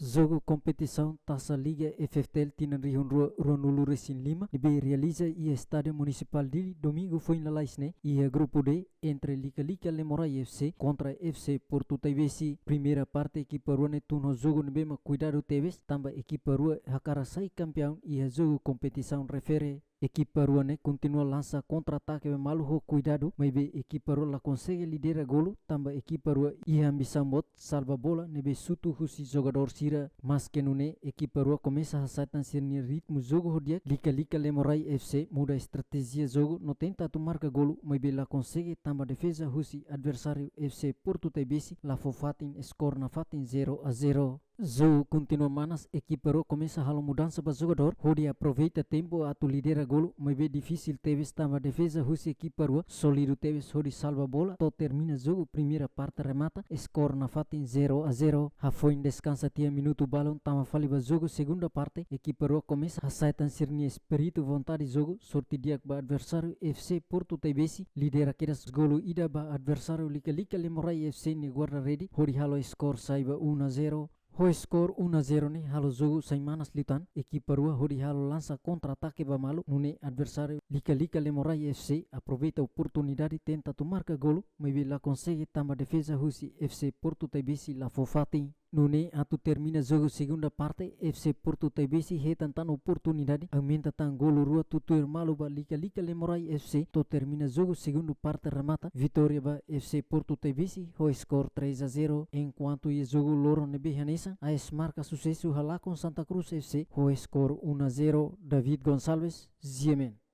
Jogo competição Taça Liga FFTL Tinanrihun Ronulu Resin Lima be realiza e Estádio Municipal de domingo foi na Laisne e a grupo D entre Lica Lemorai FC contra FC Porto Tevesi. Primeira parte equipa rua ne turno jogo ne bema cuidado Teves tamba equipa rua hakara sai campeão e a jogo competição refere. Equipa rua ne continua lança contra-ataque malu ho cuidado, mas be equipa rua la consegue lidera golo, tamba equipa rua ia ambição bot salva bola, nebe sutu husi jogador sira, mas que nune equipa rua começa a saitan sirni ritmo jogo hodia, Lica Lemorai FC muda estratégia jogo, no tenta tu marca golo, mas be la consegue tamba defesa husi adversário FC Porto Tebesi, la fofatin score na fatin 0-0. Jogo continua manas, equipa rua começa a mudança para jogador, Hodi aproveita tempo a tu lidera golo, mas bem difícil Teves tamba defesa, husi equipa rua, sólido Teves, Hodi salva bola, to termina jogo, primeira parte remata, score na fatin 0-0, Rafoin descansa tia minuto balão, tama faliba jogo, segunda parte, equipa rua começa a saitan sirni espírito vontade jogo, sorti dia ba adversário FC Porto Tebesi, lidera keras golo ida ba adversário Lica Lemorai FC ni guarda ready, Hodi halo score saiba 1-0, Ho skor 1-0 ni halo jogo sai manas litan equipa rua hodi halo lança contra-ataque bamalu nune adversário Lica Lemorai FC aproveita oportunidade tenta tu marca golo mas la consegue tamba defesa husi FC Porto Tebesi la fofati. Nune atu termina jogo segunda parte FC Porto Tebesi hetan tan oportunidade aumenta tan golo rua tutur malu ba Lica Lemorai FC to termina jogo segundo parte remata vitória ba FC Porto Tebesi ho skor 3-0 enquanto ia jogo loro nebe hanesa AS marca sucesso hala com Santa Cruz FC ho skor 1-0 David Gonçalves Ziemen.